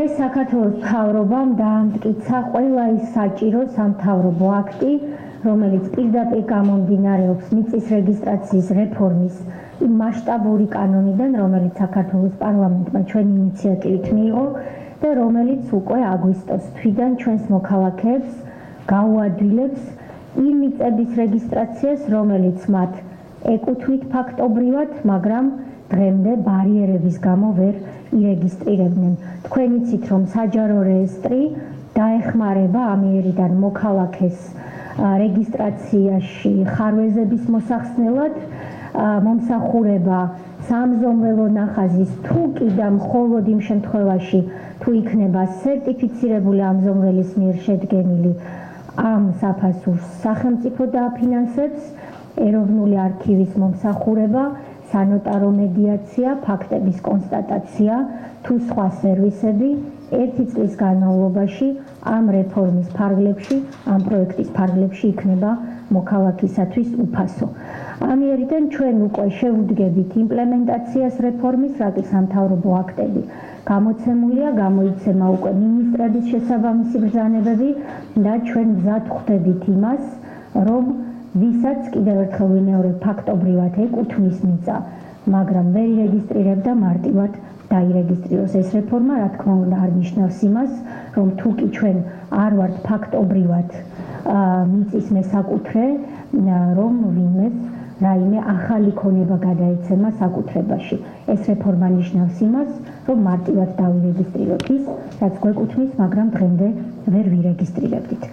დღეს საქართველოს მთავრობამ დაამტკიცა ყველა ის საჭირო სამთავრობო აქტი, რომელიც პირდაპირ გამომდინარეობს მიწის რეგისტრაციის რეფორმის იმ მასშტაბური კანონიდან, რომელიც საქართველოს პარლამენტმა ჩვენი ინიციატივით მიიღო და რომელიც უკვე აგვისტოს თვიდან ჩვენს მოქალაქეებს გაუადვილებს იმ მიწების რეგისტრაციას, რომელიც მათ ეკუთვნით ფაქტობრივად, მაგრამ დღემდე ბარიერების გამო ვერ ირეგისტრირებდნენ. თქვენ იცით, რომ საჯარო რეესტრი დაეხმარება ამიერიდან მოქალაქეს რეგისტრაციაში ხარვეზების მოსახსნელად, მომსახურება სამზომველო ნახაზის თუ კი და მხოლოდ იმ შემთხვევაში, თუ იქნება სერტიფიცირებული ამზომველის მიერ შედგენილი ამ საფასურს სახელმწიფო დააფინანსებს, ეროვნული არქივის მომსახურება, სანოტარო მედიაცია, ფაქტების კონსტატაცია თუ სხვა სერვისები 1 წლის განმავლობაში ამ რეფორმის ფარგლებში, ამ პროექტის ფარგლებში იქნება მოქალაქისათვის უფასო. ამიერიდან ჩვენ უკვე შევუდგებით იმპლემენტაციას რეფორმის, რადგან სამთავრობო აქტები გამოცემულია, გამოიცემა უკვე მინისტრების შესაბამისი ბრძანებები და ჩვენ მზად ხვდებით იმას, რომ ვისაც კიდევ ერთხელ ვიმეორებ ფაქტობრივად ეკუთვნის მიწა, მაგრამ ვერ ირეგისტრირებდა მარტივად დაირეგისტრიროს. ეს რეფორმა, რა თქმა უნდა, არ ნიშნავს იმას, რომ თუ კი ჩვენ არ ვართ ფაქტობრივად მიწის მესაკუთრე, რომ ვინმეს რაიმე ახალი ქონება გადაეცემა საკუთრებაში. ეს რეფორმა ნიშნავს იმას, რომ მარტივად დავირეგისტრიროთ ის, რაც გვეკუთვნის, მაგრამ დღემდე ვერ ვირეგისტრირებდით.